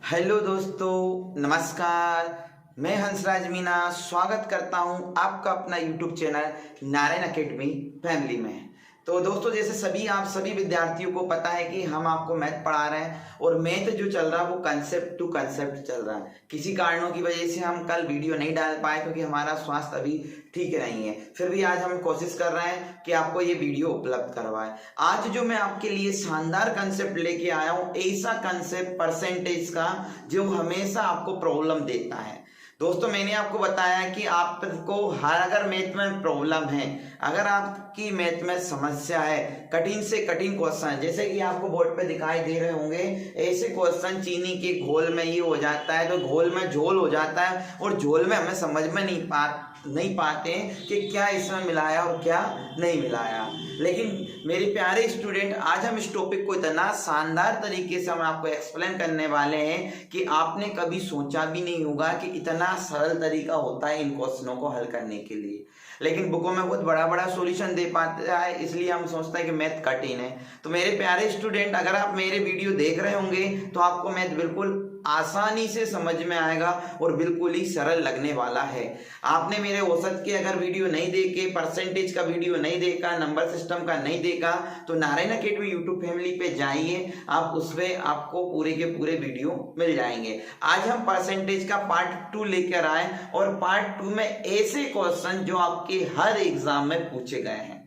Hello दोस्तों, नमस्कार। मैं हंसराज मीना स्वागत करता हूं आपका अपना YouTube channel Narayan academy family में। तो दोस्तों, जैसे आप सभी विद्यार्थियों को पता है कि हम आपको मैथ पढ़ा रहे हैं और मैथ जो चल रहा है वो कंसेप्ट टू कंसेप्ट चल रहा है। किसी कारणों की वजह से हम कल वीडियो नहीं डाल पाए क्योंकि हमारा स्वास्थ्य अभी ठीक नहीं है। फिर भी आज हम कोशिश कर रहे हैं कि आपको ये वीडियो उपलब्ध करवाएं। आज जो मैं आपके लिए शानदार कंसेप्ट लेके आया हूँ, ऐसा कंसेप्ट परसेंटेज का जो हमेशा आपको प्रॉब्लम देता है। दोस्तों, मैंने आपको बताया कि आपको अगर मैथ में प्रॉब्लम है, अगर आपकी मैथ में समस्या है, कठिन से कठिन क्वेश्चन जैसे कि आपको बोर्ड पे दिखाई दे रहे होंगे, ऐसे क्वेश्चन चीनी के घोल में ये हो जाता है तो घोल में झोल हो जाता है और झोल में हमें समझ में नहीं पाते कि क्या इसमें मिलाया और क्या नहीं मिलाया। लेकिन मेरे प्यारे स्टूडेंट, आज हम इस टॉपिक को इतना शानदार तरीके से हम आपको एक्सप्लेन करने वाले हैं कि आपने कभी सोचा भी नहीं होगा कि इतना सरल तरीका होता है इन क्वेश्चनों को हल करने के लिए। लेकिन बुकों में बहुत बड़ा बड़ा सॉल्यूशन दे पाता है, इसलिए हम सोचते हैं कि मैथ कठिन है। तो मेरे प्यारे स्टूडेंट, अगर आप मेरे वीडियो देख रहे होंगे तो आपको मैथ बिल्कुल आसानी से समझ में आएगा और बिल्कुल ही सरल लगने वाला है। आपने मेरे औसत के अगर वीडियो नहीं देखे, परसेंटेज का वीडियो नहीं देखा, नंबर सिस्टम का नहीं देखा, तो नारायण अकेडमी यूट्यूब फैमिली पे जाइए, आप उसमें आपको पूरे के पूरे वीडियो मिल जाएंगे। आज हम परसेंटेज का पार्ट 2 लेकर आए और पार्ट 2 में ऐसे क्वेश्चन जो आपके हर एग्जाम में पूछे गए हैं।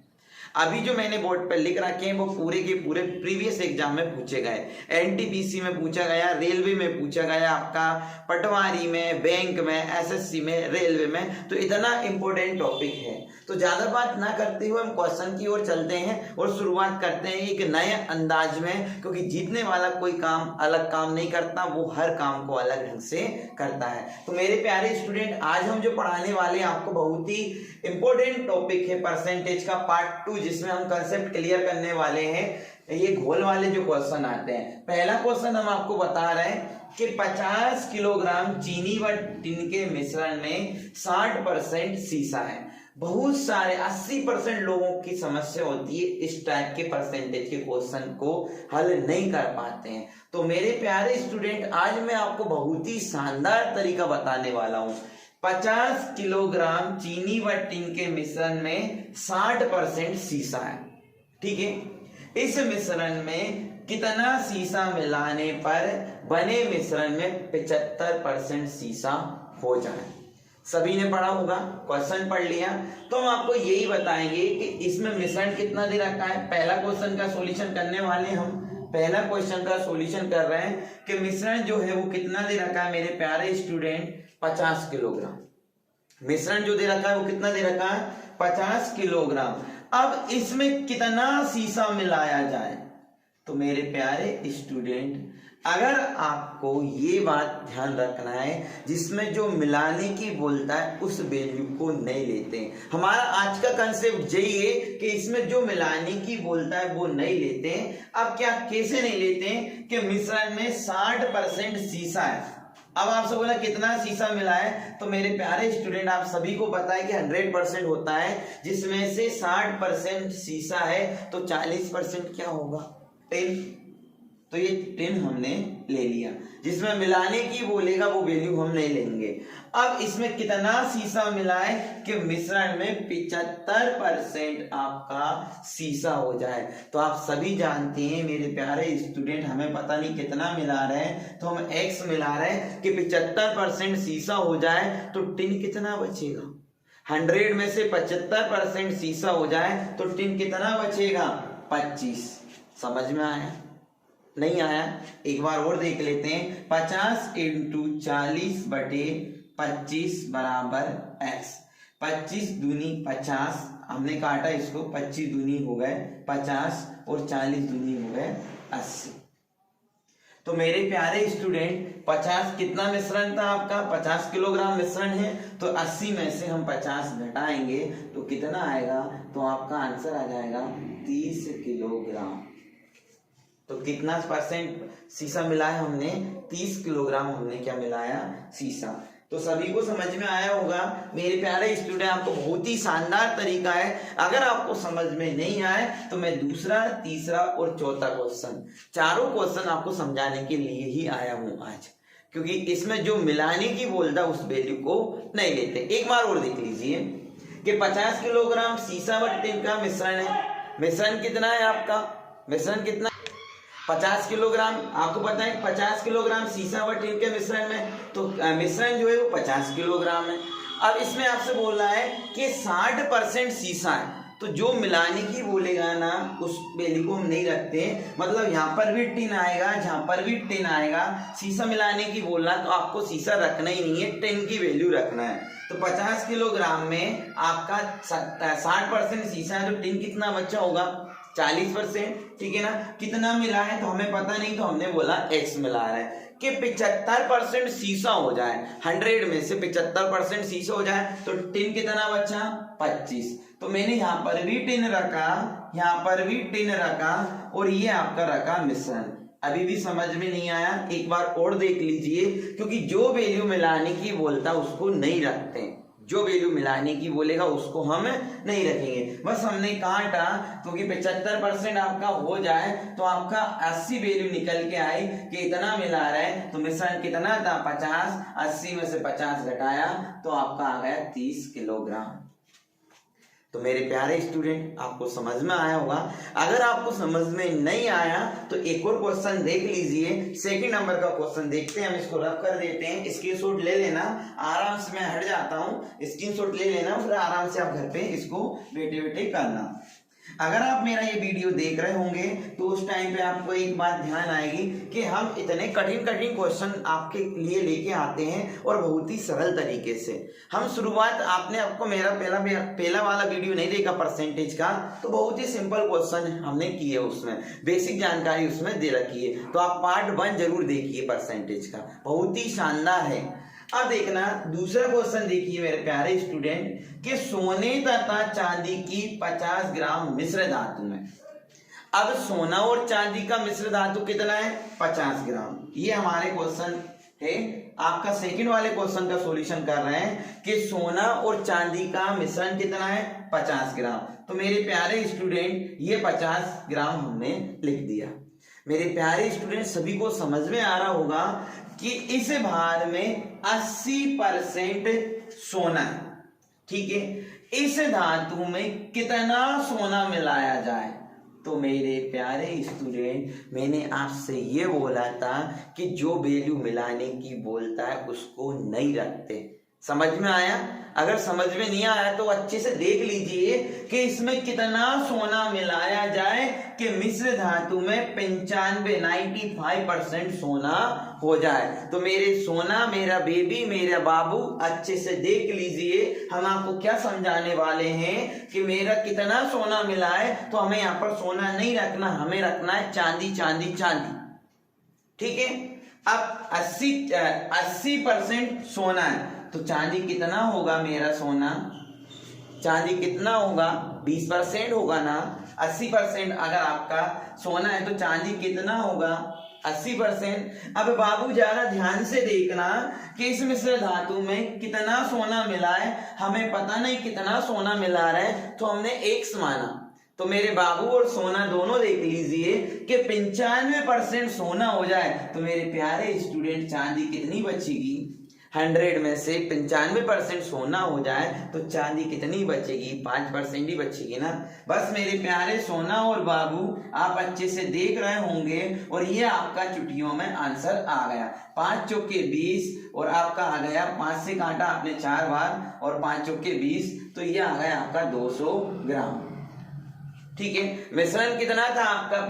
अभी जो मैंने बोर्ड पर लिख रखे हैं वो पूरे के पूरे प्रीवियस एग्जाम में पूछे गए। एनटीपीसी में पूछा गया, रेलवे में पूछा गया, आपका पटवारी में, बैंक में, एसएससी में, रेलवे में। तो इतना इंपॉर्टेंट टॉपिक है। तो ज्यादा बात ना करते हुए हम क्वेश्चन की ओर चलते हैं और शुरुआत करते हैं एक नए अंदाज में, क्योंकि जीतने वाला कोई काम अलग काम नहीं करता, वो हर काम को अलग ढंग से करता है। तो मेरे प्यारे स्टूडेंट, आज हम जो पढ़ाने वाले हैं आपको बहुत ही इंपॉर्टेंट टॉपिक है परसेंटेज का पार्ट 2, जिसमें हम कंसेप्ट क्लियर करने वाले हैं। ये घोल वाले जो क्वेश्चन आते हैं, पहला क्वेश्चन हम आपको बता रहे हैं कि 50 किलोग्राम चीनी व टिन के मिश्रण में 60% सीसा है। बहुत सारे 80% लोगों की समस्या होती है, इस टाइप के परसेंटेज के क्वेश्चन को हल नहीं कर पाते हैं। तो मेरे प्यारे स्टूडेंट, आज मैं आपको बहुत ही शानदार तरीका बताने वाला हूं। 50 किलोग्राम चीनी व टिन के मिश्रण में 60% सीसा है, ठीक है। इस मिश्रण में कितना सीसा मिलाने पर बने मिश्रण में 75% सीसा हो जाए? सभी ने पढ़ा होगा, क्वेश्चन पढ़ लिया। तो हम आपको यही बताएंगे कि इसमें मिश्रण कितना दे रखा है। पहला क्वेश्चन का सॉल्यूशन करने वाले हम पहला क्वेश्चन का सॉल्यूशन कर रहे हैं कि मिश्रण जो है वो कितना दे रखा है मेरे प्यारे स्टूडेंट, 50 किलोग्राम। मिश्रण जो दे रखा है वो कितना दे रखा है, 50 किलोग्राम। अब इसमें कितना सीसा मिलाया जाए? तो मेरे प्यारे स्टूडेंट, अगर आपको ये बात ध्यान रखना है, जिसमें जो मिलाने की बोलता है उस वैल्यू को नहीं लेते हैं। हमारा आज का कंसेप्ट यही है कि इसमें जो मिलाने की बोलता है वो नहीं लेते हैं। अब क्या कैसे नहीं लेते हैं कि मिश्रण में 60% सीसा है। अब आपसे बोला कितना सीसा मिला है, तो मेरे प्यारे स्टूडेंट, आप सभी को पता है कि 100% होता है, जिसमें से 60% सीसा है तो 40% क्या होगा, 10। तो ये 10 हमने ले लिया। जिसमें मिलाने की बोलेगा वो वैल्यू हम नहीं लेंगे। अब इसमें कितना सीसा मिला है कि मिश्रण में 75% आपका सीसा हो जाए। तो आप सभी जानते हैं मेरे प्यारे स्टूडेंट, हमें पता नहीं कितना मिला रहे हैं, तो हम x मिला रहे हैं कि 75% सीसा हो जाए तो टिन कितना बचेगा। 100 में से 75% सीसा हो जाए तो टिन कितना बचेगा, 25। समझ में आया? नहीं आया? एक बार और देख लेते हैं। 50 × 40/25 बराबर x। 25 दूनी 50, हमने काटा इसको, 25 दूनी हो गए 50 और 40 दूनी हो गए 80। तो मेरे प्यारे स्टूडेंट, 50 कितना मिश्रण था आपका, 50 किलोग्राम मिश्रण है, तो 80 में से हम 50 घटाएंगे तो कितना आएगा, तो आपका आंसर आ जाएगा 30 किलोग्राम। तो कितना परसेंट सीसा मिला है हमने, 30 किलोग्राम हमने क्या मिलाया, सीसा। तो सभी को समझ में आया होगा मेरे प्यारे स्टूडेंट। आपको बहुत ही शानदार तरीका है। अगर आपको समझ में नहीं आए तो मैं दूसरा, तीसरा और चौथा क्वेश्चन, चारों क्वेश्चन आपको समझाने के लिए ही आया हूं आज। क्योंकि इसमें जो मिलाने की बोलता उस वैल्यू को नहीं लेते। एक बार और देख लीजिए कि 50 किलोग्राम सीसा व टिन का मिश्रण है। मिश्रण कितना है आपका, मिश्रण कितना 50 किलोग्राम। आपको पता है 50 किलोग्राम सीसा व टिन के मिश्रण में, तो मिश्रण जो है वो 50 किलोग्राम है। अब इसमें आपसे बोल रहा है कि 60% सीसा है, तो जो मिलाने की बोलेगा ना उस वैल्यू को हम नहीं रखते। मतलब यहाँ पर भी टिन आएगा, जहां पर भी टिन आएगा, सीसा मिलाने की बोलना तो आपको सीसा रखना ही नहीं है, टिन की वैल्यू रखना है। तो 50 किलोग्राम में आपका 60% सीसा है, तो टिन कितना बचा होगा 40%, ठीक है ना। कितना मिला है तो हमें पता नहीं, तो हमने बोला x मिला रहा है। कि 75% सीसा हो जाए, 100 में से 75% सीसा हो जाए तो टिन कितना बचा 25। तो मैंने यहाँ पर भी टिन रखा, यहाँ पर भी टिन रखा, और ये आपका रखा मिश्रण। अभी भी समझ में नहीं आया, एक बार और देख लीजिए, क्योंकि जो वैल्यू मिलाने की बोलता उसको नहीं रखते, जो वैल्यू मिलाने की बोलेगा उसको हम नहीं रखेंगे। बस हमने काटा, क्योंकि 75% आपका हो जाए तो आपका 80 वैल्यू निकल के आई कि इतना मिला रहा है। तो मिश्रण कितना था 50, 80 में से 50 घटाया तो आपका आ गया 30 किलोग्राम। तो मेरे प्यारे स्टूडेंट, आपको समझ में आया होगा। अगर आपको समझ में नहीं आया तो एक और क्वेश्चन देख लीजिए, सेकंड नंबर का क्वेश्चन देखते हैं। हम इसको रफ कर देते हैं, स्क्रीनशॉट ले लेना, आराम से मैं हट जाता हूँ, स्क्रीनशॉट ले लेना, फिर आराम से आप घर पे इसको बैठे बैठे करना। अगर आप मेरा ये वीडियो देख रहे होंगे तो उस टाइम पे आपको एक बात ध्यान आएगी कि हम इतने कठिन कठिन क्वेश्चन आपके लिए लेके आते हैं और बहुत ही सरल तरीके से। हम शुरुआत, आपने आपको मेरा पहला वाला वीडियो नहीं देखा परसेंटेज का, तो बहुत ही सिंपल क्वेश्चन हमने किए, उसमें बेसिक जानकारी उसमें दे रखी है। तो आप पार्ट 1 जरूर देखिए परसेंटेज का, बहुत ही शानदार है। अब देखना दूसरा क्वेश्चन देखिए मेरे प्यारे स्टूडेंट, कि सोने तथा चांदी की 50 ग्राम मिश्र धातु में। अब सोना और चांदी का मिश्र धातु कितना है 50 ग्राम। ये हमारे क्वेश्चन है, आपका सेकंड वाले क्वेश्चन का सॉल्यूशन कर रहे हैं कि सोना और चांदी का मिश्रण कितना है 50 ग्राम। तो मेरे प्यारे स्टूडेंट ये 50 ग्राम हमने लिख दिया। मेरे प्यारे स्टूडेंट, सभी को समझ में आ रहा होगा कि इस भार में 80% सोना है, ठीक है। इस धातु में कितना सोना मिलाया जाए। तो मेरे प्यारे स्टूडेंट, मैंने आपसे ये बोला था कि जो वैल्यू मिलाने की बोलता है उसको नहीं रखते। समझ में आया? अगर समझ में नहीं आया तो अच्छे से देख लीजिए कि इसमें कितना सोना मिलाया जाए कि मिश्र धातु में 95% सोना हो जाए। तो मेरे सोना, मेरा बेबी, मेरा बाबू, अच्छे से देख लीजिए। हम आपको क्या समझाने वाले हैं कि मेरा कितना सोना मिला है। तो हमें यहाँ पर सोना नहीं रखना, हमें रखना है चांदी चांदी चांदी, ठीक है। अब 80% सोना है, तो चांदी कितना होगा मेरा सोना, चांदी कितना होगा 20% होगा ना। 80% अगर आपका सोना है तो चांदी कितना होगा 80%। अब बाबू जरा ध्यान से देखना कि इस मिश्र धातु में कितना सोना मिला है। हमें पता नहीं कितना सोना मिला रहा है, तो हमने x माना। तो मेरे बाबू और सोना दोनों देख लीजिए कि 95% सोना हो जाए तो मेरे प्यारे स्टूडेंट चांदी कितनी बचेगी। 100 में से 95% सोना हो जाए तो चांदी कितनी बचेगी 5% ही बचेगी ना। बस मेरे प्यारे सोना और बाबू, आप अच्छे से देख रहे होंगे और ये आपका चुटियों में आंसर आ गया। 5 चौके 20 और आपका आ गया 5 से काटा आपने 4 बार और 5 चौके 20, तो ये आ गया आपका 200 ग्राम, ठीक है। मिश्रण कितना था आपका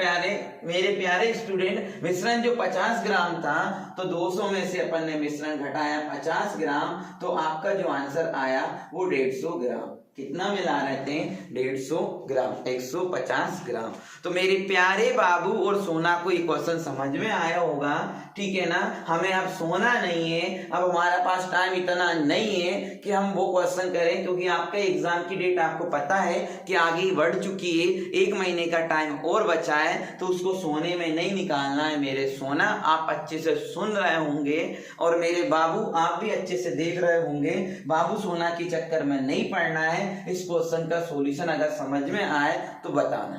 मेरे प्यारे स्टूडेंट, मिश्रण जो 50 ग्राम था तो 200 में से अपन ने मिश्रण घटाया 50 ग्राम, तो आपका जो आंसर आया वो 150 ग्राम। कितना मिला रहे थे 150 ग्राम, 150 ग्राम। तो मेरे प्यारे बाबू और सोना को ये क्वेश्चन समझ में आया होगा, ठीक है ना। हमें अब सोना नहीं है, अब हमारे पास टाइम इतना नहीं है कि हम वो क्वेश्चन करें, क्योंकि आपका एग्जाम की डेट आपको पता है कि आगे बढ़ चुकी है। 1 महीने का टाइम और बचा है, तो उसको सोने में नहीं निकालना है। मेरे सोना, आप अच्छे से सुन रहे होंगे और मेरे बाबू आप भी अच्छे से देख रहे होंगे। बाबू सोना के चक्कर में नहीं पड़ना है। इस क्वेश्चन का सॉल्यूशन अगर समझ में आए तो बताना।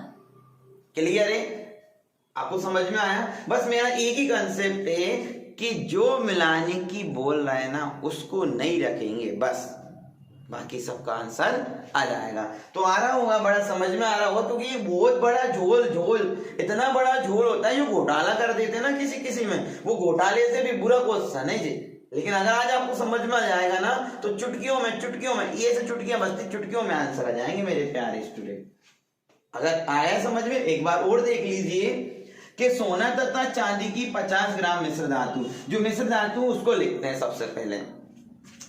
क्लियर है? आपको समझ में आया? बस मेरा एक ही कंसेप्ट है कि जो मिलाने की बोल रहे हैं ना उसको नहीं रखेंगे, बस बाकी सबका आंसर आ जाएगा। तो आ रहा होगा, बड़ा समझ में आ रहा होगा, क्योंकि ये बहुत बड़ा झोल इतना बड़ा झोल होता है जो घोटाला कर देते हैं ना किसी में, वो घोटाले से भी बुरा क्वेश्चन है जी। लेकिन अगर आज आपको समझ में आ जाएगा ना तो चुटकियों में ये से चुटकियां बजती, चुटकियों में आंसर आ जाएंगे मेरे प्यारे स्टूडेंट। अगर आया समझ में, एक बार और देख लीजिए कि सोना तथा चांदी की 50 ग्राम मिश्र धातु, जो मिश्र धातु उसको लिखते हैं सबसे पहले।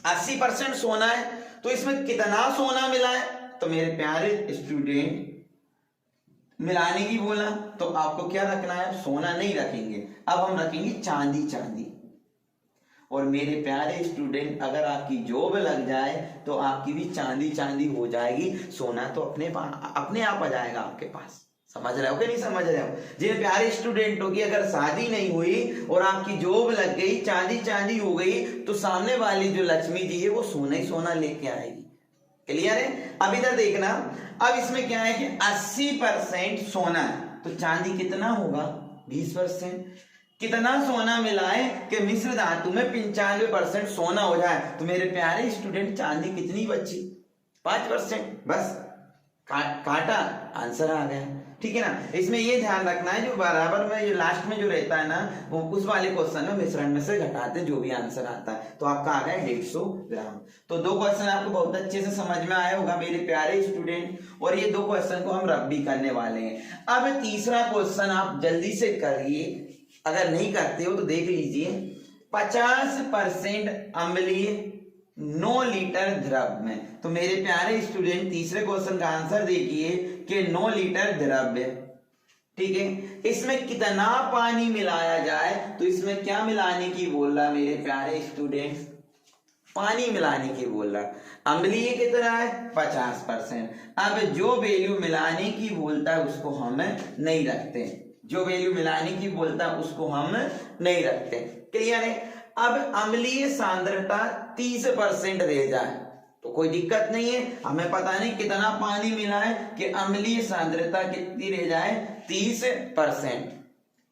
80% सोना है तो इसमें कितना सोना मिला है, तो मेरे प्यारे स्टूडेंट मिलाने की बोला तो आपको क्या रखना है, सोना नहीं रखेंगे, अब हम रखेंगे चांदी। और मेरे प्यारे स्टूडेंट अगर आपकी जॉब लग जाए तो आपकी भी चांदी हो जाएगी, सोना तो अपने आप आ जाएगा आपके पास। समझ रहे हो कि नहीं समझ रहे हो? जिन प्यारे स्टूडेंटों की अगर शादी नहीं हुई और आपकी जॉब लग गई, चांदी हो गई, तो सामने वाली जो लक्ष्मी जी है वो सोना ही सोना लेके आएगी। क्लियर है? अब इधर देखना, अब इसमें क्या है कि 80% सोना है तो चांदी कितना होगा, 20%। कितना सोना मिलाए कि मिश्र धातु में 95% सोना हो जाए, तो मेरे प्यारे स्टूडेंट चांदी कितनी बची, 5%। बस काटा, आंसर आ गया। ठीक है ना? इसमें ये ध्यान रखना है जो बराबर में ये लास्ट में जो रहता है ना वो उस वाले क्वेश्चन में मिश्रण में से घटाते जो भी आंसर आता है, तो आपका आ गया 150 ग्राम। तो 2 क्वेश्चन आपको बहुत अच्छे से समझ में आया होगा मेरे प्यारे स्टूडेंट, और ये 2 क्वेश्चन को हम रब भी करने वाले हैं। अब तीसरा क्वेश्चन आप जल्दी से करिए, अगर नहीं करते हो तो देख लीजिए। 50% अम्लीय 9 लीटर द्रव में, तो मेरे प्यारे स्टूडेंट तीसरे क्वेश्चन का आंसर देखिए कि 9 लीटर द्रव्य। ठीक है, इसमें कितना पानी मिलाया जाए, तो इसमें क्या मिलाने की बोल रहा मेरे प्यारे स्टूडेंट, पानी मिलाने की बोल रहा। अम्लीय कितना है, 50%। अब जो वैल्यू मिलाने की बोलता है उसको हम नहीं रखते, जो वैल्यू मिलाने की बोलता है उसको हम नहीं रखते। क्लियर है? अब अम्लीय सांद्रता 30% रह जाए तो कोई दिक्कत नहीं है, हमें पता नहीं कितना पानी मिला है कि अम्लीय सांद्रता कितनी रह जाए, 30%।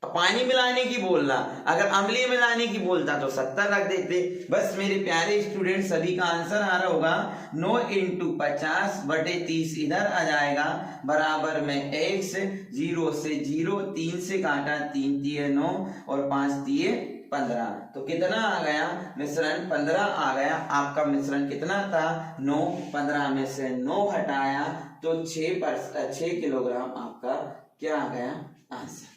पानी मिलाने की बोलना, अगर अम्लीय मिलाने की बोलता तो 70 रख देते। बस मेरे प्यारे स्टूडेंट सभी का आंसर आ रहा होगा 9 × 50/30 इधर आ जाएगा, बराबर में x, 0 से 0, 3 से काटा, 3 × 9 और 5 × 15, तो कितना आ गया, मिश्रण 15 आ गया। आपका मिश्रण कितना था, 9। 15 में से 9 हटाया तो 6 किलोग्राम आपका क्या आ गया, आंसर।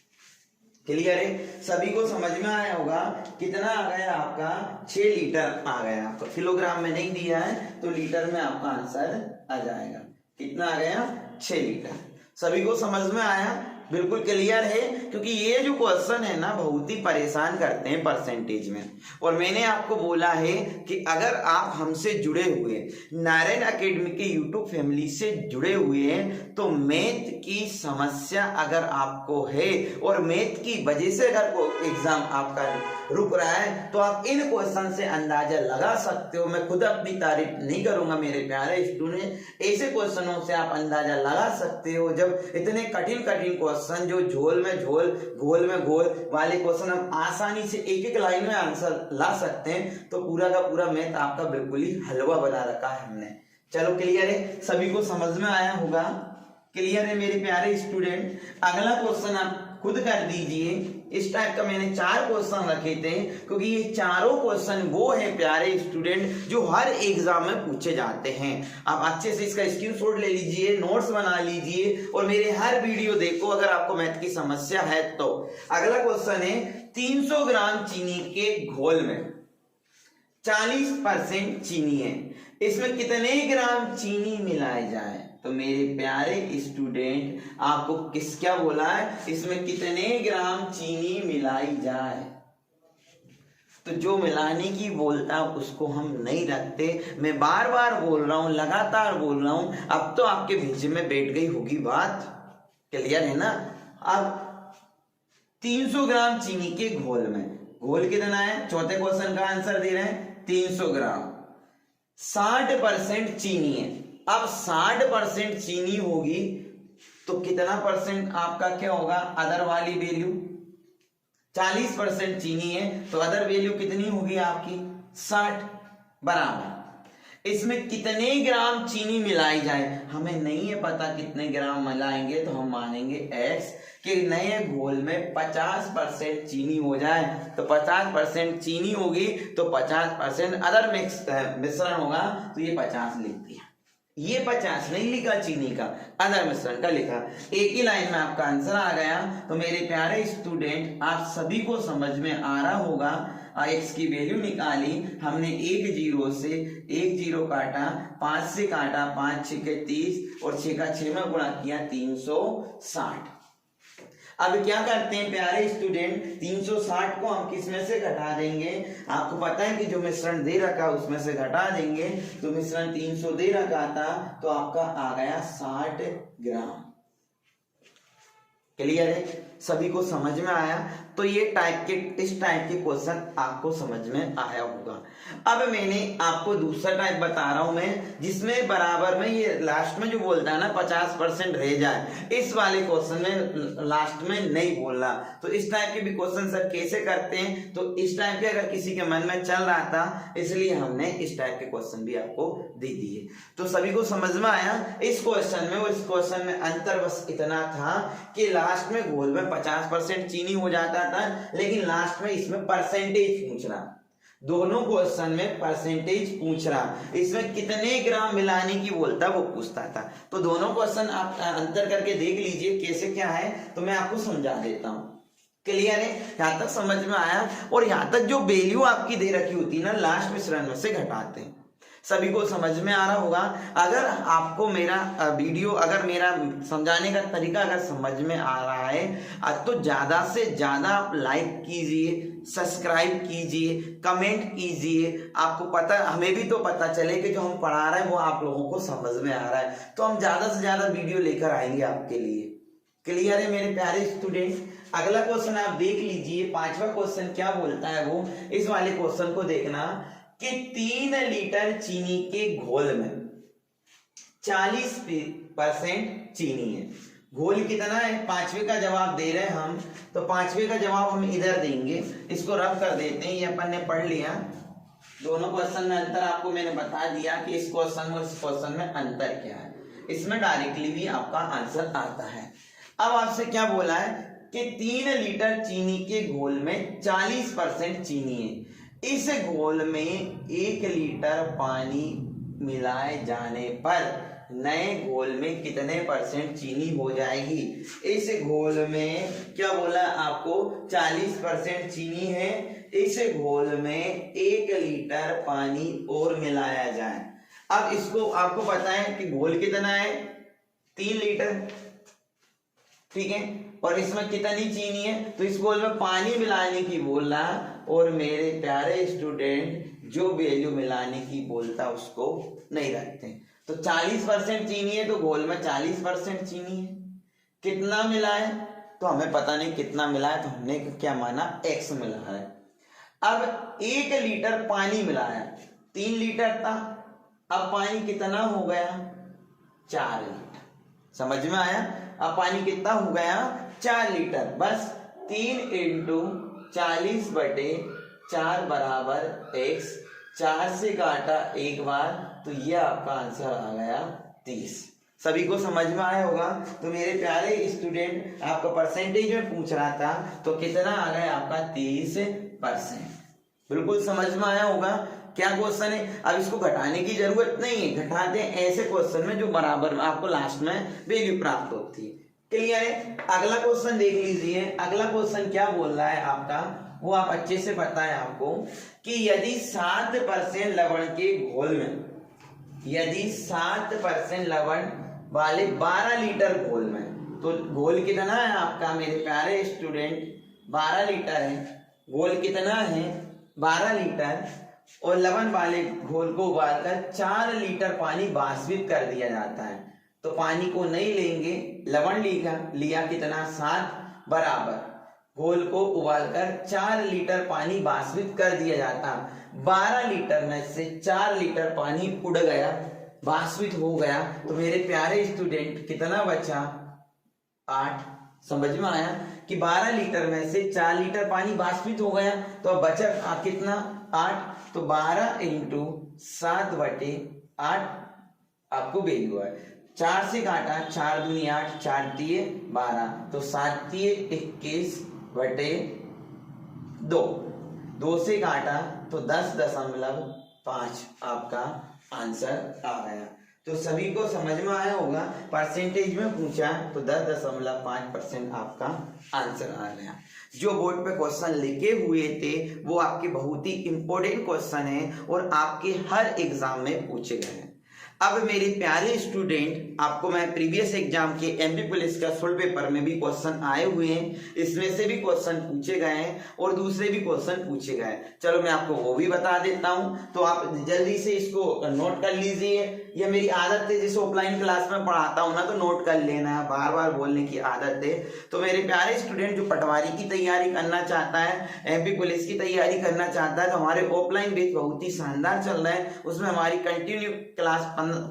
क्लियर है? सभी को समझ में आया होगा, कितना आ गया आपका, 6 लीटर आ गया। आपका किलोग्राम में नहीं दिया है तो लीटर में आपका आंसर आ जाएगा। कितना आ गया, 6 लीटर। सभी को समझ में आया? बिल्कुल क्लियर है, क्योंकि ये जो क्वेश्चन है ना बहुत ही परेशान करते हैं परसेंटेज में। और मैंने आपको बोला है कि अगर आप हमसे जुड़े हुए, नारायण एकेडमी के यूट्यूब फैमिली से जुड़े हुए हैं, तो मैथ की समस्या अगर आपको है और मैथ की वजह से अगर कोई एग्जाम आपका रुक रहा है तो आप इन क्वेश्चन से अंदाजा लगा सकते हो। मैं खुद अपनी तारीफ नहीं करूंगा मेरे प्यारे स्टूडेंट, ऐसे क्वेश्चनों से आप अंदाजा लगा सकते हो। जब इतने कठिन क्वेश्चन जो झोल में झोल घोल में घोल वाले क्वेश्चन हम आसानी से एक लाइन में आंसर ला सकते हैं, तो पूरा का पूरा मैथ आपका बिल्कुल ही हलवा बना रखा है हमने। चलो क्लियर है? सभी को समझ में आया होगा? क्लियर है मेरे प्यारे स्टूडेंट? अगला क्वेश्चन आप खुद कर दीजिए। इस टाइप का मैंने 4 क्वेश्चन रखे थे, क्योंकि ये चारों क्वेश्चन वो है प्यारे स्टूडेंट जो हर एग्जाम में पूछे जाते हैं। आप अच्छे से इसका स्क्रीनशॉट ले लीजिए, नोट्स बना लीजिए और मेरे हर वीडियो देखो अगर आपको मैथ की समस्या है तो। अगला क्वेश्चन है, 300 ग्राम चीनी के घोल में 40% चीनी है, इसमें कितने ग्राम चीनी मिलाए जाए? तो मेरे प्यारे स्टूडेंट आपको क्या बोला है, इसमें कितने ग्राम चीनी मिलाई जाए? तो जो मिलाने की बोलता है उसको हम नहीं रखते। मैं बार बार बोल रहा हूं, लगातार बोल रहा हूं, अब तो आपके भेजे में बैठ गई होगी बात। क्लियर है ना? अब 300 ग्राम चीनी के घोल में, घोल कितना है, चौथे क्वेश्चन का आंसर दे रहे हैं 300 ग्राम। 60% चीनी है। अब 60% चीनी होगी तो कितना परसेंट आपका क्या होगा, अदर वाली वैल्यू, 40% चीनी है तो अदर वैल्यू कितनी होगी आपकी 60 बराबर इसमें कितने ग्राम चीनी मिलाई जाए, हमें नहीं है पता कितने ग्राम मिलाएंगे तो हम मानेंगे x कि नए घोल में 50% चीनी हो जाए तो 50% चीनी होगी तो 50% अदर मिश्रण होगा तो ये 50 लिख दिया, ये 50 नहीं लिखा चीनी का, अदर मिश्रण का लिखा। एक ही लाइन में आपका आंसर आ गया। तो मेरे प्यारे स्टूडेंट आप सभी को समझ में आ रहा होगा। x की वैल्यू निकाली हमने, एक जीरो से एक जीरो काटा, 5 से काटा, 5 6 के 30 और 6 का 6 में गुणा किया 360। अब क्या करते हैं प्यारे स्टूडेंट, 360 को हम किस में से घटा देंगे, आपको पता है कि जो मिश्रण दे रखा उसमें से घटा देंगे तो मिश्रण 300 दे रखा था तो आपका आ गया 60 ग्राम। क्लियर है, सभी को समझ में आया। तो ये इस टाइप के क्वेश्चन आपको समझ में आया होगा। अब मैंने आपको दूसरा टाइप बता रहा हूं मैं, जिसमें बराबर में ये लास्ट में जो बोलता है ना 50% रह जाए, इस वाले क्वेश्चन में लास्ट में नहीं बोलना। तो इस टाइप के भी क्वेश्चन सर कैसे करते हैं, तो इस टाइप के अगर किसी के मन में चल रहा था इसलिए हमने इस टाइप के क्वेश्चन भी आपको दे दिए। तो सभी को समझ में आया इस क्वेश्चन में और इस क्वेश्चन में अंतर बस इतना था कि लास्ट में घोल में 50% चीनी हो जाता था, लेकिन लास्ट में इसमें परसेंटेज पूछ रहा, दोनों क्वेश्चन में परसेंटेज पूछ रहा, इसमें कितने ग्राम मिलाने की बोलता वो पूछता था। तो दोनों क्वेश्चन आप अंतर करके देख लीजिए कैसे क्या है, तो मैं आपको समझा देता हूं। क्लियर है, यहां तक समझ में आया। और यहां तक जो वैल्यू आपकी दे रखी होती है ना लास्ट मिश्रण में से घटाते हैं, सभी को समझ में आ रहा होगा। अगर आपको मेरा वीडियो, अगर मेरा समझाने का तरीका अगर समझ में आ रहा है तो ज्यादा से ज्यादा आप लाइक कीजिए, सब्सक्राइब कीजिए, कमेंट कीजिए। आपको पता, हमें भी तो पता चले कि जो हम पढ़ा रहे हैं वो आप लोगों को समझ में आ रहा है, तो हम ज्यादा से ज्यादा वीडियो लेकर आएंगे आपके लिए। क्लियर है मेरे प्यारे स्टूडेंट। अगला क्वेश्चन आप देख लीजिए, 5वां क्वेश्चन क्या बोलता है वो, इस वाले क्वेश्चन को देखना कि 3 लीटर चीनी के घोल में 40% चीनी है। घोल कितना है, 5वें का जवाब दे रहे हैं हम, तो 5वें का जवाब हम इधर देंगे, इसको रब कर देते हैं, ये अपन ने पढ़ लिया। दोनों क्वेश्चन में अंतर आपको मैंने बता दिया कि इस क्वेश्चन और इस क्वेश्चन में अंतर क्या है, इसमें डायरेक्टली भी आपका आंसर आता है। अब आपसे क्या बोला है कि 3 लीटर चीनी के घोल में 40% चीनी है, इस घोल में 1 लीटर पानी मिलाए जाने पर नए घोल में कितने % चीनी हो जाएगी। इस घोल में क्या बोला आपको, 40% चीनी है, इस घोल में 1 लीटर पानी और मिलाया जाए। अब इसको आपको पता है कि घोल कितना है, 3 लीटर, ठीक है, और इसमें कितनी चीनी है, तो इस घोल में पानी मिलाने की बोला, और मेरे प्यारे स्टूडेंट जो वैल्यू मिलाने की बोलता उसको नहीं रखते। तो 40% चीनी है तो घोल में 40% चीनी है, कितना मिला है तो हमें पता नहीं कितना मिला है, तो हमने क्या माना x मिला है। अब 1 लीटर पानी मिलाया, 3 लीटर था, अब पानी कितना हो गया, 4 लीटर। समझ में आया, अब पानी कितना हो गया, 4 लीटर। बस 3 × 40/4 बराबर x, 4 से काटा एक बार तो यह आपका आंसर आ गया 30। सभी को समझ में आया होगा। तो मेरे प्यारे स्टूडेंट, आपका परसेंटेज में पूछ रहा था तो कितना आ गया आपका 30%। बिल्कुल समझ में आया होगा क्या क्वेश्चन है। अब इसको घटाने की जरूरत नहीं है, घटाते हैं ऐसे क्वेश्चन में जो बराबर में आपको लास्ट में वैल्यू प्राप्त होती है। क्लियर है। अगला क्वेश्चन देख लीजिए, अगला क्वेश्चन क्या बोल रहा है आपका, वो आप अच्छे से पता है आपको कि यदि 7% लवण के घोल में, यदि 7% लवण वाले 12 लीटर घोल में, तो घोल कितना है आपका मेरे प्यारे स्टूडेंट, 12 लीटर है। घोल कितना है 12 लीटर, और लवण वाले घोल को उबालकर 4 लीटर पानी वाष्पित कर दिया जाता है। तो पानी को नहीं लेंगे, लवण लिया कितना 7 बराबर घोल को उबालकर 4 लीटर पानी वाष्पित कर दिया जाता। 12 लीटर में से 4 लीटर पानी उड़ गया, वाष्पित हो गया, तो मेरे प्यारे स्टूडेंट कितना बचा, 8। समझ में आया कि 12 लीटर में से 4 लीटर पानी वाष्पित हो गया, तो अब बचा कितना 8, तो 12 इंटू 7/8 आपको वैल्यू है। 4 से काटा, 4 दूनी 8, 4 तिये 12, तो 7 तिये 21/2, 2 से काटा तो 10.5 आपका आंसर आ गया। तो सभी को समझ में आया होगा, परसेंटेज में पूछा तो 10.5% आपका आंसर आ गया। जो बोर्ड पे क्वेश्चन लिखे हुए थे वो आपके बहुत ही इंपॉर्टेंट क्वेश्चन है और आपके हर एग्जाम में पूछे गए हैं। अब मेरे प्यारे स्टूडेंट, आपको मैं प्रीवियस एग्जाम के एमपी पुलिस का फुल पेपर में भी क्वेश्चन आए हुए हैं, इसमें से भी क्वेश्चन पूछे गए हैं और दूसरे भी क्वेश्चन पूछे गए। चलो मैं आपको वो भी बता देता हूं, तो आप जल्दी से इसको नोट कर लीजिए। यह मेरी आदत है, जैसे ऑफलाइन क्लास में पढ़ाता हूं ना, तो नोट कर लेना, बार बार बोलने की आदत है। तो मेरे प्यारे स्टूडेंट, जो पटवारी की तैयारी करना चाहता है, एमपी पुलिस की तैयारी करना चाहता है, तो हमारे ऑफलाइन बैच बहुत ही शानदार चल रहा है। उसमें हमारी कंटिन्यू क्लास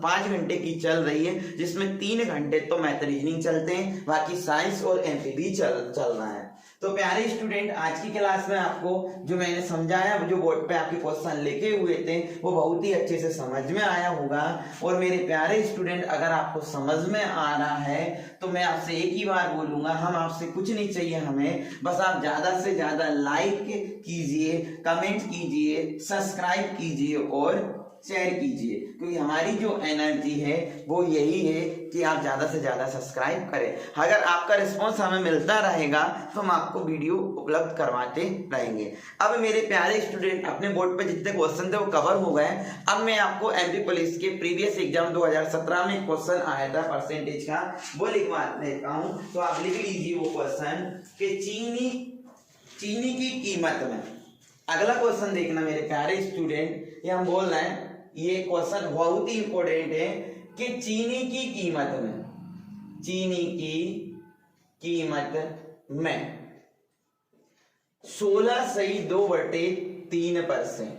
5 घंटे की चल रही है, जिसमें 3 घंटे तो मैथ रीजनिंग चलते हैं, बाकी साइंस और एमपी भी चल रहा है। तो प्यारे स्टूडेंट, आज की क्लास में आपको जो मैंने समझाया, जो बोर्ड पे आपके क्वेश्चन लिखे हुए थे, वो बहुत ही अच्छे से समझ में आया होगा। और मेरे प्यारे स्टूडेंट, अगर आपको समझ में आ रहा है तो मैं आपसे एक ही बार बोलूंगा, हम आपसे कुछ नहीं चाहिए, हमें बस आप ज्यादा से ज्यादा लाइक कीजिए, कमेंट कीजिए, सब्सक्राइब कीजिए और शेयर कीजिए, क्योंकि हमारी जो एनर्जी है वो यही है कि आप ज्यादा से ज्यादा सब्सक्राइब करें। अगर आपका रिस्पॉन्स हमें मिलता रहेगा तो हम आपको वीडियो उपलब्ध करवाते रहेंगे। अब मेरे प्यारे स्टूडेंट, अपने बोर्ड पे जितने क्वेश्चन थे वो कवर हो गए। अब मैं आपको एमपी पुलिस के प्रीवियस एग्जाम 2017 में क्वेश्चन आया था परसेंटेज का, वो लिखवा देता हूँ। तो आप लिख लीजिए वो क्वेश्चन कि चीनी की कीमत में। अगला क्वेश्चन देखना मेरे प्यारे स्टूडेंट, ये हम बोल रहे हैं, ये क्वेश्चन बहुत ही इंपॉर्टेंट है कि चीनी की कीमत में 16.2/3%,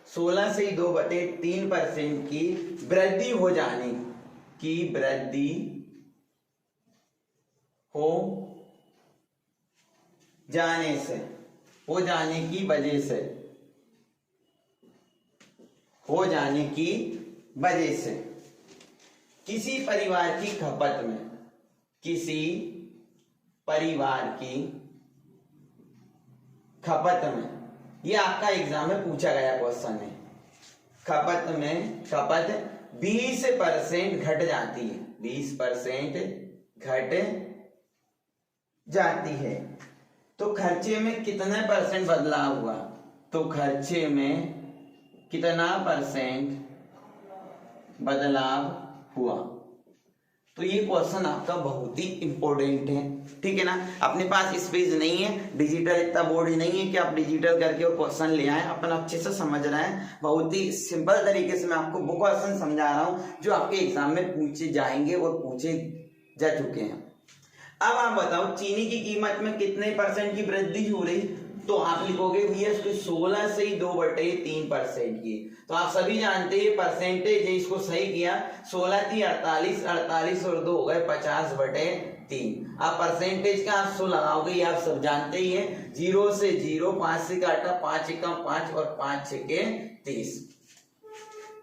16.2/3% की वृद्धि हो जाने की वजह से किसी परिवार की खपत में, ये आपका एग्जाम में पूछा गया क्वेश्चन है, खपत 20% घट जाती है, 20% घट जाती है, तो खर्चे में कितने परसेंट बदलाव हुआ, तो खर्चे में कितना % बदलाव हुआ। तो ये क्वेश्चन आपका बहुत ही इंपॉर्टेंट है, ठीक है ना। अपने पास स्पेस नहीं है, डिजिटल इतना बोर्ड ही नहीं है कि आप डिजिटल करके और क्वेश्चन ले आए, अपन अच्छे से समझ रहे हैं। बहुत ही सिंपल तरीके से मैं आपको वो क्वेश्चन समझा रहा हूँ जो आपके एग्जाम में पूछे जाएंगे और पूछे जा चुके हैं। अब आप बताओ, चीनी की कीमत में कितने % की वृद्धि हो रही, तो आप लिखोगे भैया इसको 16.2/3% की। तो आप सभी जानते हैं परसेंटेज है, इसको सही किया, 16 थी 48, 48 और 2 हो गए 50/3। आप परसेंटेज का 100 लगाओगे, ये आप सब जानते ही हैं, 0 से 0, 5 से काटा, 5 एकम 5 और 5 छके 30।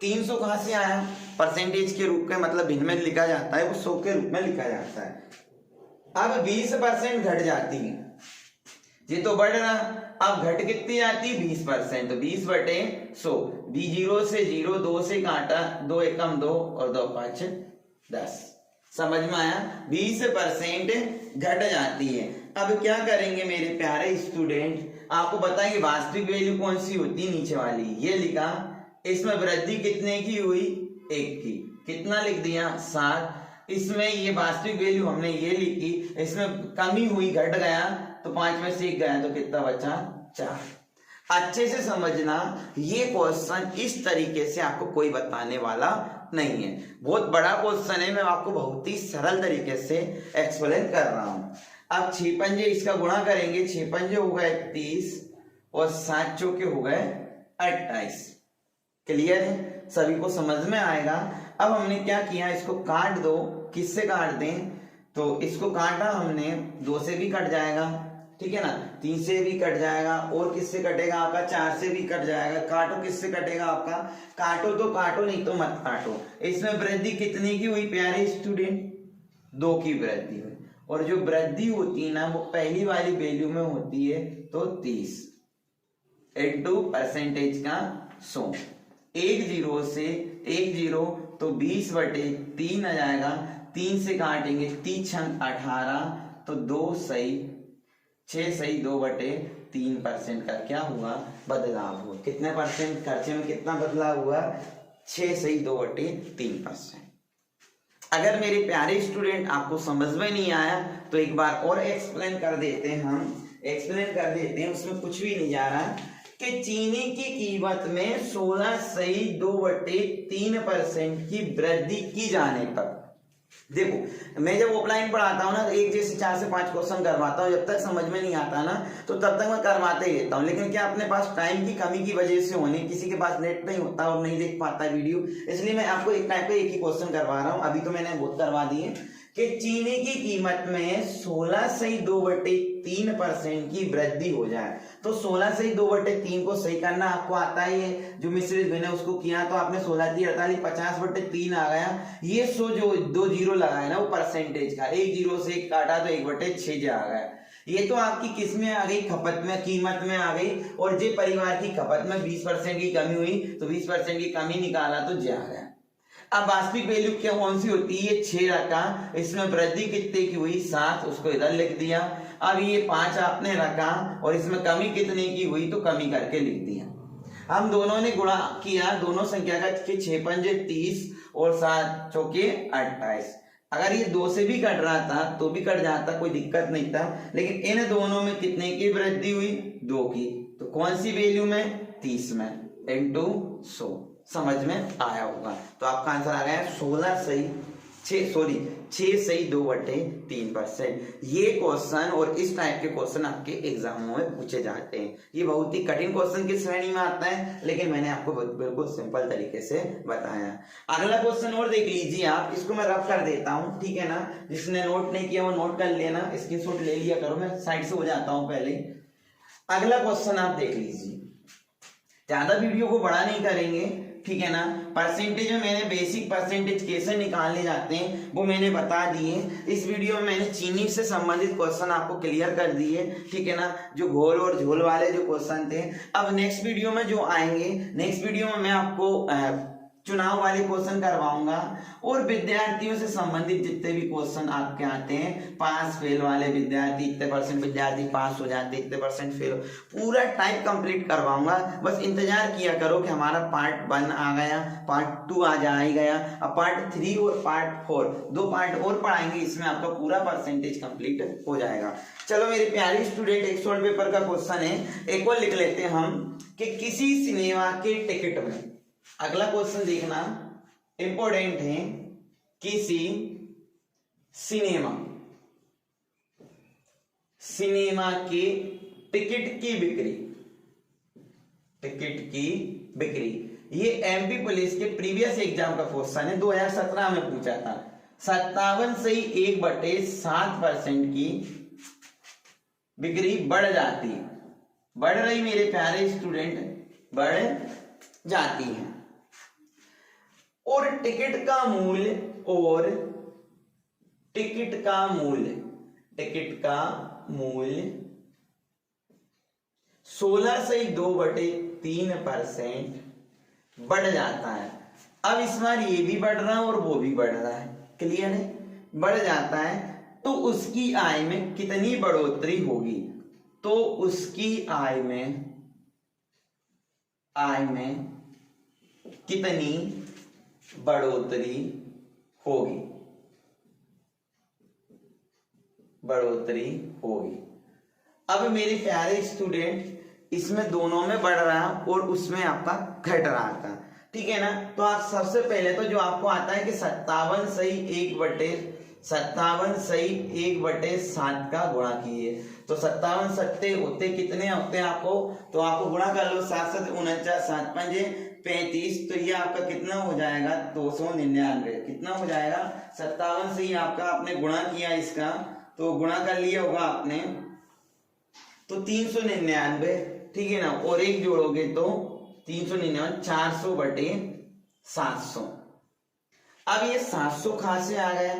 300 कहां से आया, परसेंटेज के रूप में, मतलब भिन्न में लिखा जाता है, वो 100 के रूप में लिखा जाता है। अब 20% घट जाती है, ये तो बढ़ रहा, अब घट कितनी जाती है 20%, तो 20/100, 0 से 0, 2 से काटा, 2 एकम 2 और 2 5 10। समझ में आया, 20% घट जाती है। अब क्या करेंगे मेरे प्यारे स्टूडेंट, आपको बताएंगे वास्तविक वैल्यू कौन सी होती है, नीचे वाली ये लिखा, इसमें वृद्धि कितने की हुई, 1 की, कितना लिख दिया 7। इसमें ये वास्तविक वैल्यू हमने ये लिखी, इसमें कमी हुई, घट गया, तो 5 में से 1 गया, तो कितना बचा 4। अच्छे से समझना, ये क्वेश्चन इस तरीके से आपको कोई बताने वाला नहीं है, बहुत बड़ा क्वेश्चन है, मैं आपको बहुत ही सरल तरीके से एक्सप्लेन कर रहा हूं। अब 6 पंजे इसका गुणा करेंगे, 6 पंजे हो गए 30 और 7 चौके हो गए 28। क्लियर है, सभी को समझ में आएगा। अब हमने क्या किया, इसको काट दो, किससे काट दें, तो इसको काटा हमने, 2 से भी कट जाएगा, ठीक है ना, 3 से भी कट जाएगा, और किससे कटेगा आपका, 4 से भी कट जाएगा। काटो, किससे कटेगा आपका, काटो तो काटो, नहीं तो मत काटो। इसमें वृद्धि कितने की हुई प्यारे स्टूडेंट, 2 की वृद्धि हुई, और जो वृद्धि होती है ना वो पहली वाली वैल्यू में होती है, तो 30 इंटू परसेंटेज का 100। 1 0 से 1 0 तो 20/3 आ जाएगा, 3 से काटेंगे 3 छंग 18, तो 2 सही 6 सही 2/3% का क्या हुआ, बदलाव हुआ। कितने परसेंट खर्चे में कितना बदलाव हुआ, 6 सही 2/3%। अगर मेरे प्यारे स्टूडेंट आपको समझ में नहीं आया तो एक बार और एक्सप्लेन कर देते हैं, उसमें कुछ भी नहीं जा रहा कि चीनी की कीमत में 16 सही 2/3% की वृद्धि की जाने पर, देखो मैं जब ऑफलाइन पढ़ाता हूँ ना तो एक जैसे 4 से 5 क्वेश्चन करवाता हूँ, जब तक समझ में नहीं आता ना तो तब तक मैं करवाते ही रहता हूँ। लेकिन क्या अपने पास टाइम की कमी की वजह से होने, किसी के पास नेट नहीं होता और नहीं देख पाता वीडियो, इसलिए मैं आपको एक टाइप का एक ही क्वेश्चन करवा रहा हूँ। अभी तो मैंने बहुत करवा दिए कि चीनी की कीमत में 16 सही 2/3% की वृद्धि हो जाए, तो 16 सही 2/3 को सही करना आपको आता है, जो मिश्रित मैंने उसको किया तो आपने 16 × 48 50/3 आ गया। ये 100 जो 2 जीरो लगाए ना वो परसेंटेज का, 1 0 से 1 काटा तो 1/6 आ गया। ये तो आपकी किस में आ गई, खपत में, कीमत में आ गई, और जे परिवार की खपत में 20% की कमी हुई तो 20% की कमी निकाला तो जे आ गया। अब वास्तविक वैल्यू क्या कौन सी होती है, 6 रखा, इसमें वृद्धि कितने की हुई 7, उसको इधर लिख दिया। अब ये 5 आपने रखा और इसमें कमी कितने की हुई तो कमी करके लिख दिया। हम दोनों ने गुणा किया, दोनों संख्या का 6 पंजे 30 और 7 चौके 28। अगर ये 2 से भी कट रहा था तो भी कट जाता, कोई दिक्कत नहीं था, लेकिन इन दोनों में कितने की वृद्धि हुई, 2 की, तो कौन सी वैल्यू में, 30 में, इंटू 100। समझ में आया होगा, तो आपका आंसर आ गया 6 सही 2/3%। ये क्वेश्चन और इस टाइप के क्वेश्चन आपके एग्जामों में पूछे जाते हैं। ये बहुत ही कठिन क्वेश्चन की श्रेणी में आता है, लेकिन मैंने आपको बिल्कुल सिंपल तरीके से बताया। अगला क्वेश्चन और देख लीजिए आप, इसको मैं रफ कर देता हूँ, ठीक है ना, जिसने नोट नहीं किया वो नोट कर लेना, स्क्रीनशॉट ले लिया करो, मैं साइड से हो जाता हूँ पहले। अगला क्वेश्चन आप देख लीजिए, ज्यादा वीडियो को बड़ा नहीं करेंगे, ठीक है ना। परसेंटेज में मैंने बेसिक परसेंटेज कैसे निकालने जाते हैं वो मैंने बता दिए। इस वीडियो में मैंने चीनी से संबंधित क्वेश्चन आपको क्लियर कर दिए, ठीक है ना, जो घोल और झोल वाले जो क्वेश्चन थे। अब नेक्स्ट वीडियो में जो आएंगे, नेक्स्ट वीडियो में मैं आपको चुनाव वाले क्वेश्चन करवाऊंगा, और विद्यार्थियों से संबंधित जितने भी क्वेश्चन आपके आते हैं, पास फेल वाले विद्यार्थी, इतने परसेंट विद्यार्थी पास हो जाते, इतने परसेंट फेल, पूरा टाइप कंप्लीट करवाऊंगा। बस इंतजार किया करो कि हमारा पार्ट 1 आ गया, पार्ट 2 आ गया, अब पार्ट 3 और पार्ट 4 2 पार्ट और पढ़ाएंगे, इसमें आपका पूरा परसेंटेज कंप्लीट हो जाएगा। चलो मेरे प्यारे स्टूडेंट, एक शॉर्ट पेपर का क्वेश्चन है, एक और लिख लेते हैं हम कि किसी सिनेमा के टिकट में, अगला क्वेश्चन देखना इंपॉर्टेंट है, किसी सिनेमा के टिकट की बिक्री, ये एमपी पुलिस के प्रीवियस एग्जाम का क्वेश्चन है, 2017 में पूछा था। 57 सही 1/7% की बिक्री बढ़ जाती है, बढ़ रही मेरे प्यारे स्टूडेंट, बढ़ जाती है, और टिकट का मूल्य 16 सही 2/3% बढ़ जाता है। अब इस बार ये भी बढ़ रहा है और वो भी बढ़ रहा है, क्लियर है, बढ़ जाता है, तो उसकी आय में कितनी बढ़ोतरी होगी, तो उसकी आय में कितनी बढ़ोतरी होगी। अब मेरे प्यारे स्टूडेंट, इसमें दोनों में बढ़ रहा और उसमें आपका घट रहा था, ठीक है ना। तो आप सबसे पहले तो जो आपको आता है कि 57 सही 57 सही 1/7 का गुणा कीजिए। तो 57 सत्ते होते कितने होते हैं आपको, तो आपको गुणा कर लो, 7 7 49, 7 5 35, तो ये आपका कितना हो जाएगा 299। कितना हो जाएगा 57 से ही आपका आपने गुणा किया इसका, तो गुणा कर लिया होगा आपने तो 399, ठीक है ना, और एक जोड़ोगे तो 399 400/700। अब ये 700 कहां से आ गया,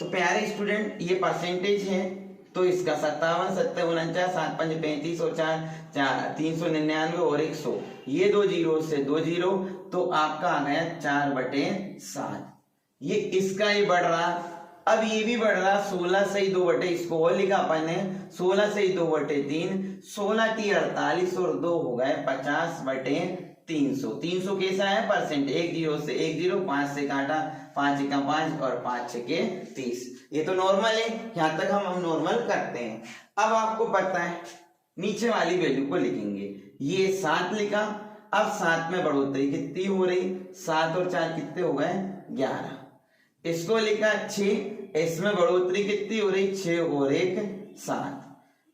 तो प्यारे स्टूडेंट ये परसेंटेज है, तो इसका 57 7 49 7 5 35 और 4 399 और 100, ये 2 जीरो से 2 जीरो, तो आपका आ गया 4/7। ये इसका ही बढ़ रहा, अब ये भी बढ़ रहा, 16 से ही 2 इसको और लिखा अपन ने, 16 से ही 2/3, 16 × 48 और 2 हो गए 50/300। 300 कैसा है परसेंट, 1 जीरो से 1 जीरो, 5 से काटा, 5 × 5 और 5 × 30। ये तो नॉर्मल है, यहां तक हम नॉर्मल करते हैं। अब आपको पता है नीचे वाली वैल्यू को लिखेंगे, ये 7 लिखा, अब 7 में बढ़ोतरी कितनी हो रही, 7 और 4 कितने हो गए 11, इसको लिखा 6, इसमें बढ़ोतरी कितनी हो रही 6 और 1 7,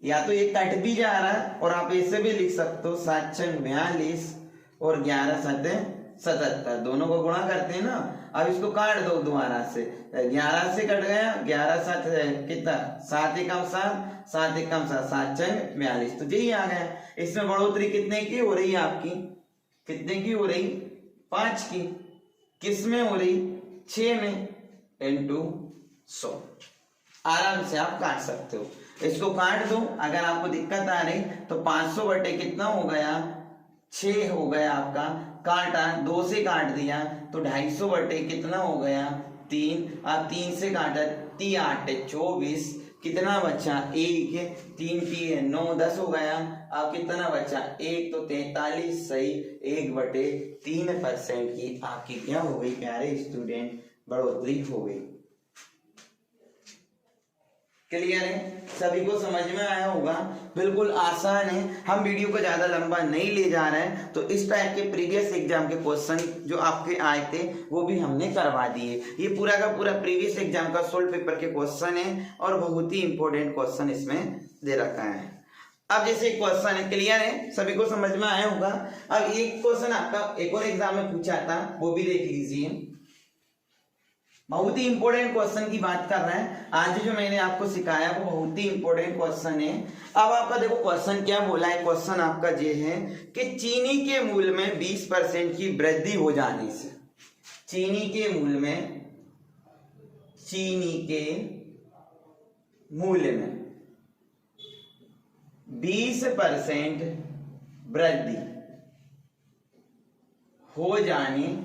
या तो ये कट भी जा रहा है और आप ऐसे भी लिख सकते हो 7 6 42 और 11 7 77, दोनों को गुणा करते हैं ना। अब इसको काट दो दोबारा से, 11 से कट गया, 11 7 कितना 7 एकम 7 7 एकम 7 7 6 42, तो यही आ गया। इसमें बढ़ोतरी कितने की हो रही है आपकी, कितने की हो रही 5 की, किस में हो रही 6 में, इंटू 100। आराम से आप काट सकते हो, इसको काट दो। अगर आपको दिक्कत आ रही तो 500 बटे कितना हो गया 6 हो गया आपका, काटा 2 से काट दिया तो 250 बटे कितना हो गया 3, आप 3 से काटा 3 8 24, कितना बचा 1, 3 3 9 10 हो गया। अब कितना बचा 1, तो 43 सही 1/3% की आपकी क्या हो गई प्यारे स्टूडेंट, बढ़ोतरी हो गई। क्लियर है, सभी को समझ में आया होगा, बिल्कुल आसान है। हम वीडियो को ज्यादा लंबा नहीं ले जा रहे हैं, तो इस टाइप के प्रीवियस एग्जाम के क्वेश्चन जो आपके आए थे वो भी हमने करवा दिए। ये पूरा का पूरा प्रीवियस एग्जाम का सोल्व पेपर के क्वेश्चन है और बहुत ही इंपॉर्टेंट क्वेश्चन इसमें दे रखा है। अब जैसे क्वेश्चन है, क्लियर है, सभी को समझ में आया होगा। अब एक क्वेश्चन आपका एक और एग्जाम में पूछा था, वो भी देख लीजिए, बहुत ही इंपॉर्टेंट क्वेश्चन की बात कर रहे हैं। आज जो मैंने आपको सिखाया वो बहुत ही इंपॉर्टेंट क्वेश्चन है। अब आपका देखो क्वेश्चन क्या बोला है, क्वेश्चन आपका ये है कि चीनी के मूल्य में 20% की वृद्धि हो जाने से, चीनी के मूल्य में, चीनी के मूल्य में 20% वृद्धि हो जाने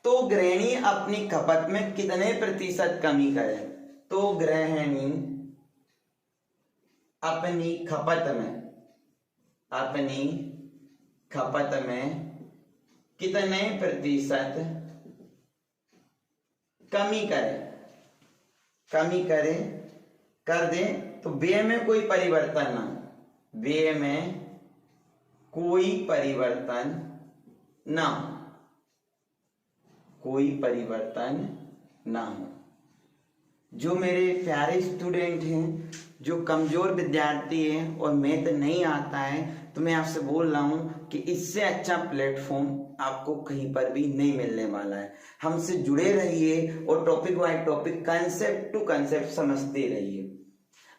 तो गृहिणी अपनी खपत में कितने प्रतिशत कमी करे, तो गृहिणी अपनी खपत में कितने प्रतिशत कमी करे कर दे, तो व्यय में कोई परिवर्तन ना, व्यय में कोई परिवर्तन ना हो। जो मेरे प्यारे स्टूडेंट हैं, जो कमजोर विद्यार्थी हैं और मैथ नहीं आता है, तो मैं आपसे बोल रहा हूं कि इससे अच्छा प्लेटफॉर्म आपको कहीं पर भी नहीं मिलने वाला है। हमसे जुड़े रहिए और topic wise topic, concept to concept समझते रहिए।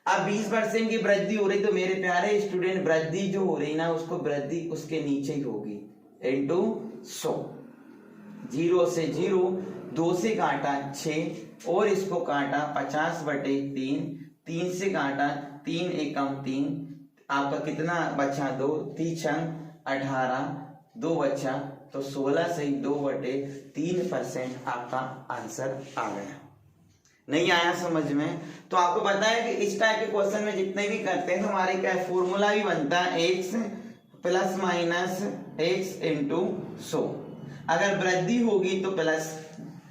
अब 20% की वृद्धि हो रही, तो मेरे प्यारे स्टूडेंट वृद्धि जो हो रही ना, उसको वृद्धि उसके नीचे ही होगी, इंटू 100। 0 से 0, 2 से काटा 6 और इसको काटा 50/3, 3 से काटा 3 एकम 3, आपका कितना बचा 2, 3 6 18, 2 बचा, तो 16 से 2/3% आपका आंसर आ गया। नहीं आया समझ में, तो आपको पता है कि इस टाइप के क्वेश्चन में जितने भी करते हैं तो हमारे क्या फॉर्मूला भी बनता है, x ± x × 100। अगर वृद्धि होगी तो प्लस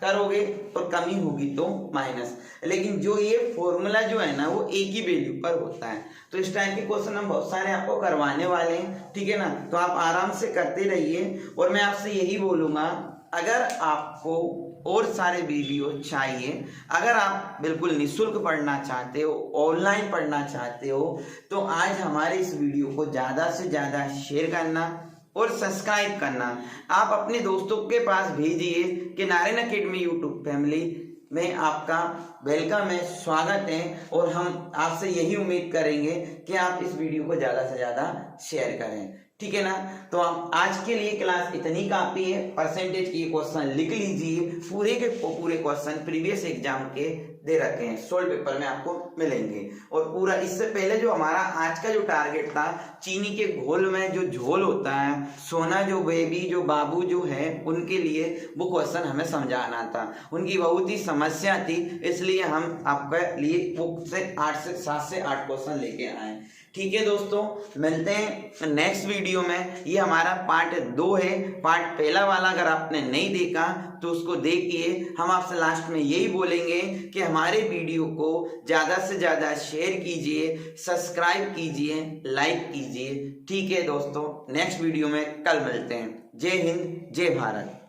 करोगे और कमी होगी तो माइनस। लेकिन जो ये फॉर्मूला जो है ना वो एक ही वैल्यू पर होता है। तो इस टाइप के क्वेश्चन हम बहुत सारे आपको करवाने वाले हैं, ठीक है ना। तो आप आराम से करते रहिए और मैं आपसे यही बोलूँगा, अगर आपको और सारे वीडियो चाहिए, अगर आप बिल्कुल निःशुल्क पढ़ना चाहते हो, ऑनलाइन पढ़ना चाहते हो, तो आज हमारे इस वीडियो को ज़्यादा से ज़्यादा शेयर करना और सब्सक्राइब करना। आप अपने दोस्तों के पास भेजिए कि नारायण अकेडमी यूट्यूब फैमिली में आपका वेलकम है, स्वागत है। और हम आपसे यही उम्मीद करेंगे कि आप इस वीडियो को ज़्यादा से ज़्यादा शेयर करें, ठीक है ना। तो हम आज के लिए क्लास इतनी काफी है। परसेंटेज की क्वेश्चन लिख लीजिए, पूरे के पूरे क्वेश्चन प्रीवियस एग्जाम के दे रखे हैं, सोल्व पेपर में आपको मिलेंगे। और पूरा इससे पहले जो हमारा आज का जो टारगेट था, चीनी के घोल में जो झोल होता है, सोना जो बेबी जो बाबू जो है उनके लिए वो क्वेश्चन हमें समझाना था। उनकी बहुत ही समस्या थी, इसलिए हम आपके लिए वो 7 से 8 क्वेश्चन लेके आए, ठीक है दोस्तों। मिलते हैं नेक्स्ट वीडियो में। ये हमारा पार्ट 2 है। पार्ट पहला वाला अगर आपने नहीं देखा तो उसको देखिए। हम आपसे लास्ट में यही बोलेंगे कि हमारे वीडियो को ज़्यादा से ज़्यादा शेयर कीजिए, सब्सक्राइब कीजिए, लाइक कीजिए, ठीक है दोस्तों। नेक्स्ट वीडियो में कल मिलते हैं। जय हिंद, जय भारत।